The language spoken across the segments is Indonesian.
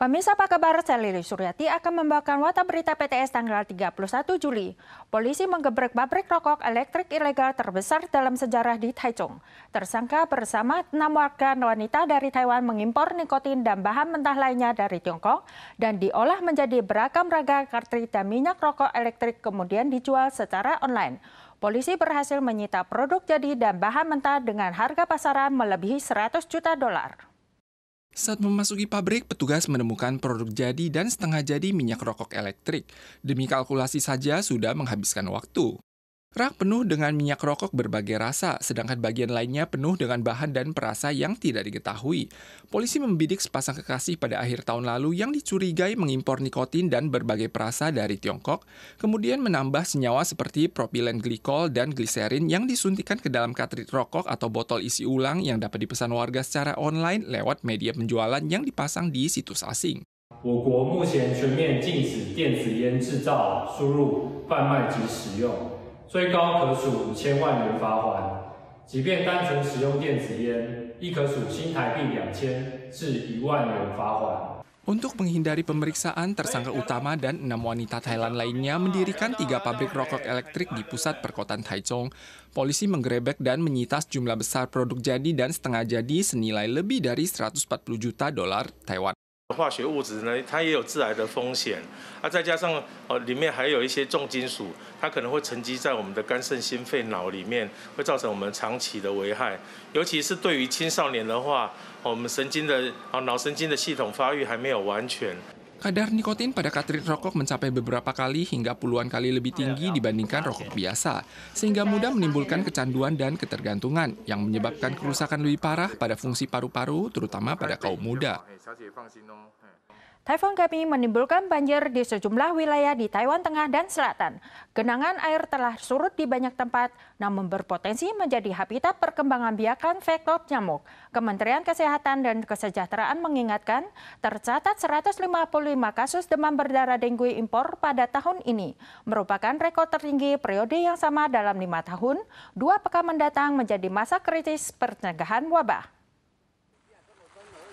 Pemirsa apa kabar? Saya Lili Suryati akan membawakan Warta Berita PTS tanggal 31 Juli. Polisi menggebrek pabrik rokok elektrik ilegal terbesar dalam sejarah di Taichung. Tersangka bersama 6 warga wanita dari Taiwan mengimpor nikotin dan bahan mentah lainnya dari Tiongkok dan diolah menjadi beragam ragam kartrid dan minyak rokok elektrik kemudian dijual secara online. Polisi berhasil menyita produk jadi dan bahan mentah dengan harga pasaran melebihi 100 juta dolar. Saat memasuki pabrik, petugas menemukan produk jadi dan setengah jadi minyak rokok elektrik. Demi kalkulasi saja sudah menghabiskan waktu. Rak penuh dengan minyak rokok berbagai rasa, sedangkan bagian lainnya penuh dengan bahan dan perasa yang tidak diketahui. Polisi membidik sepasang kekasih pada akhir tahun lalu yang dicurigai mengimpor nikotin dan berbagai perasa dari Tiongkok, kemudian menambah senyawa seperti propilen glikol dan gliserin yang disuntikan ke dalam kartrid rokok atau botol isi ulang yang dapat dipesan warga secara online lewat media penjualan yang dipasang di situs asing. 我国目前全面禁止电子烟制造、输入、贩卖及使用。 最高可处5000万元罚款，即便单纯使用电子烟，亦可处新台币2000至1万元罚款。 Untuk menghindari pemeriksaan, tersangka utama dan 6 wanita Thailand lainnya mendirikan 3 pabrik rokok elektrik di pusat perkotaan Taichung. Polisi menggerebek dan menyita sejumlah besar produk jadi dan setengah jadi senilai lebih dari 140 juta dolar Taiwan. 化学物质呢，它也有致癌的风险，再加上里面还有一些重金属，它可能会沉积在我们的肝、肾、心、肺、脑里面，会造成我们长期的危害。尤其是对于青少年的话，我们脑神经的系统发育还没有完全。 Kadar nikotin pada kartrid rokok mencapai beberapa kali hingga puluhan kali lebih tinggi dibandingkan rokok biasa, sehingga mudah menimbulkan kecanduan dan ketergantungan yang menyebabkan kerusakan lebih parah pada fungsi paru-paru, terutama pada kaum muda. Taifun Gami menimbulkan banjir di sejumlah wilayah di Taiwan Tengah dan Selatan. Genangan air telah surut di banyak tempat, namun berpotensi menjadi habitat perkembangan biakan vektor nyamuk. Kementerian Kesehatan dan Kesejahteraan mengingatkan, tercatat 155 kasus demam berdarah dengue impor pada tahun ini. Merupakan rekor tertinggi periode yang sama dalam 5 tahun, 2 pekan mendatang menjadi masa kritis pencegahan wabah.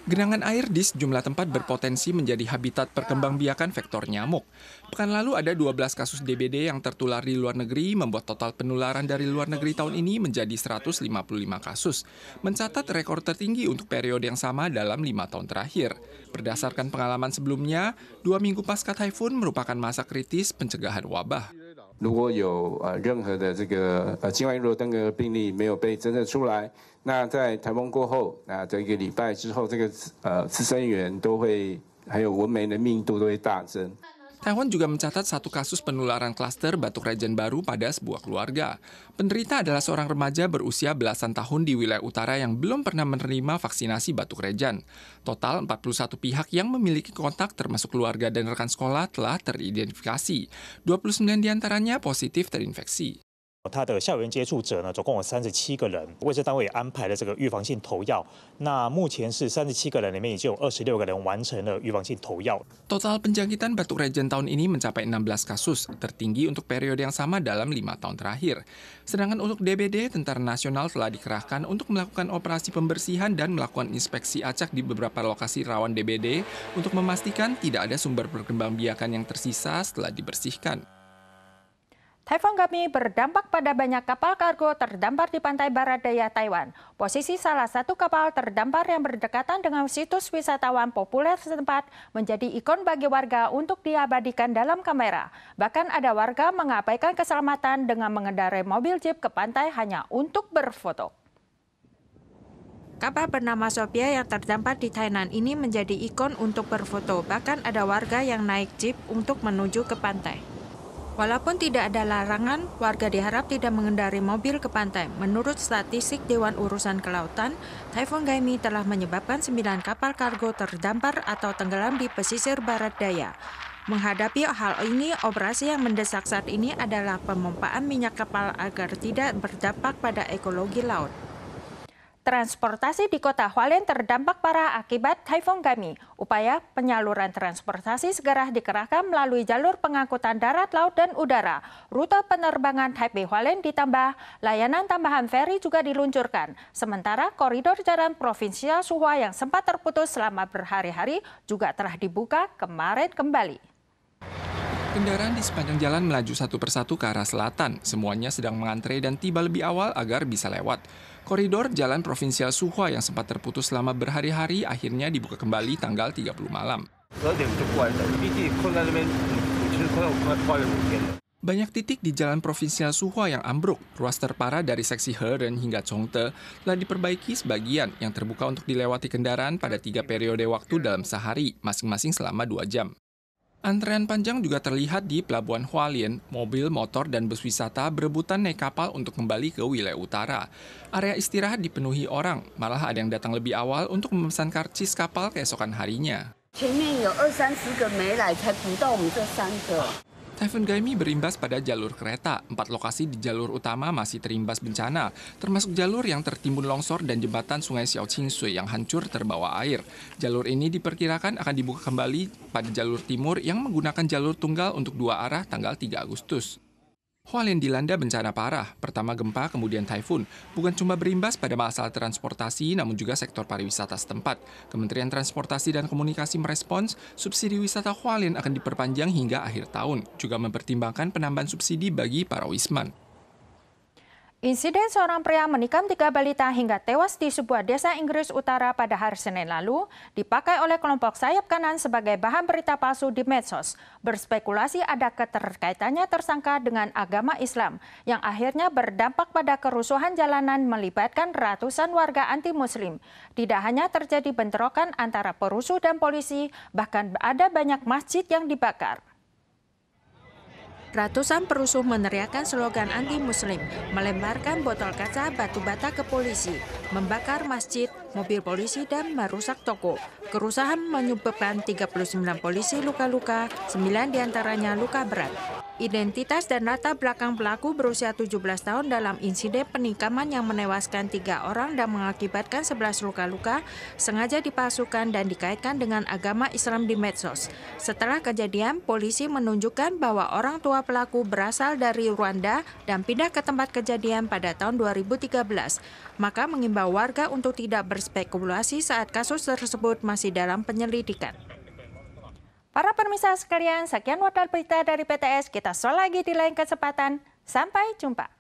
Genangan air di sejumlah tempat berpotensi menjadi habitat perkembangbiakan vektor nyamuk. Pekan lalu ada 12 kasus DBD yang tertular di luar negeri, membuat total penularan dari luar negeri tahun ini menjadi 155 kasus. Mencatat rekor tertinggi untuk periode yang sama dalam 5 tahun terakhir. Berdasarkan pengalaman sebelumnya, 2 minggu pasca taifun merupakan masa kritis pencegahan wabah. 如果有任何的这个境外入登革病例没有被侦测出来，那在台风过后，那这个礼拜之后，这个次生源都会还有蚊媒的密度都会大增。 Taiwan juga mencatat 1 kasus penularan klaster batuk rejen baru pada sebuah keluarga. Penderita adalah seorang remaja berusia belasan tahun di wilayah utara yang belum pernah menerima vaksinasi batuk rejen. Total 41 pihak yang memiliki kontak termasuk keluarga dan rekan sekolah telah teridentifikasi. 29 diantaranya positif terinfeksi. 他的校园接触者呢，总共有37个人，卫生单位也安排了这个预防性投药。那目前是37个人里面已经有26个人完成了预防性投药。 Total penjangkitan batuk rejen tahun ini mencapai 16 kasus, tertinggi untuk periode yang sama dalam 5 tahun terakhir. Sedangkan untuk DBD, Tentara Nasional telah dikerahkan untuk melakukan operasi pembersihan dan melakukan inspeksi acak di beberapa lokasi rawan DBD untuk memastikan tidak ada sumber perkembangbiakan yang tersisa setelah dibersihkan. Taifun Gami berdampak pada banyak kapal kargo terdampar di pantai barat daya Taiwan. Posisi salah satu kapal terdampar yang berdekatan dengan situs wisatawan populer setempat menjadi ikon bagi warga untuk diabadikan dalam kamera. Bahkan ada warga mengabaikan keselamatan dengan mengendarai mobil jeep ke pantai hanya untuk berfoto. Kapal bernama Sophia yang terdampar di Thailand ini menjadi ikon untuk berfoto. Bahkan ada warga yang naik jeep untuk menuju ke pantai. Walaupun tidak ada larangan, warga diharap tidak mengendarai mobil ke pantai. Menurut statistik Dewan Urusan Kelautan, Taifun Gami telah menyebabkan 9 kapal kargo terdampar atau tenggelam di pesisir barat daya. Menghadapi hal ini, operasi yang mendesak saat ini adalah pemompaan minyak kapal agar tidak berdampak pada ekologi laut. Transportasi di kota Hualien terdampak parah akibat Taifun Gami. Upaya penyaluran transportasi segera dikerahkan melalui jalur pengangkutan darat, laut, dan udara. Rute penerbangan Taipei Hualien ditambah, layanan tambahan feri juga diluncurkan. Sementara koridor jalan provinsial Suhua yang sempat terputus selama berhari-hari juga telah dibuka kemarin kembali. Kendaraan di sepanjang jalan melaju satu persatu ke arah selatan. Semuanya sedang mengantre dan tiba lebih awal agar bisa lewat. Koridor jalan provinsial Suhua yang sempat terputus selama berhari-hari akhirnya dibuka kembali tanggal 30 malam. Banyak titik di jalan provinsial Suhua yang ambruk. Ruas terparah dari seksi Heren hingga Chongte telah diperbaiki sebagian yang terbuka untuk dilewati kendaraan pada 3 periode waktu dalam sehari, masing-masing selama 2 jam. Antrean panjang juga terlihat di Pelabuhan Hualien. Mobil, motor, dan bus wisata berebutan naik kapal untuk kembali ke wilayah utara. Area istirahat dipenuhi orang, malah ada yang datang lebih awal untuk memesan karcis kapal keesokan harinya. Taifun Gami berimbas pada jalur kereta. 4 lokasi di jalur utama masih terimbas bencana, termasuk jalur yang tertimbun longsor dan jembatan Sungai Xiao Qingsui yang hancur terbawa air. Jalur ini diperkirakan akan dibuka kembali pada jalur timur yang menggunakan jalur tunggal untuk 2 arah tanggal 3 Agustus. Hualien dilanda bencana parah, pertama gempa kemudian taifun, bukan cuma berimbas pada masalah transportasi namun juga sektor pariwisata setempat. Kementerian Transportasi dan Komunikasi merespons subsidi wisata Hualien akan diperpanjang hingga akhir tahun, juga mempertimbangkan penambahan subsidi bagi para wisman. Insiden seorang pria menikam 3 balita hingga tewas di sebuah desa Inggris Utara pada hari Senin lalu dipakai oleh kelompok sayap kanan sebagai bahan berita palsu di medsos. Berspekulasi ada keterkaitannya tersangka dengan agama Islam yang akhirnya berdampak pada kerusuhan jalanan melibatkan ratusan warga anti-Muslim. Tidak hanya terjadi bentrokan antara perusuh dan polisi, bahkan ada banyak masjid yang dibakar. Ratusan perusuh meneriakkan slogan anti-Muslim, melemparkan botol kaca batu bata ke polisi, membakar masjid, mobil polisi, dan merusak toko. Kerusuhan menyebabkan 39 polisi luka-luka, 9 diantaranya luka berat. Identitas dan latar belakang pelaku berusia 17 tahun dalam insiden penikaman yang menewaskan 3 orang dan mengakibatkan 11 luka-luka sengaja dipalsukan dan dikaitkan dengan agama Islam di medsos. Setelah kejadian, polisi menunjukkan bahwa orang tua pelaku berasal dari Rwanda dan pindah ke tempat kejadian pada tahun 2013. Maka mengimbau warga untuk tidak berspekulasi saat kasus tersebut masih dalam penyelidikan. Para pemirsa sekalian, sekian wadah berita dari PTS. Kita selalu lagi di lain kesempatan. Sampai jumpa.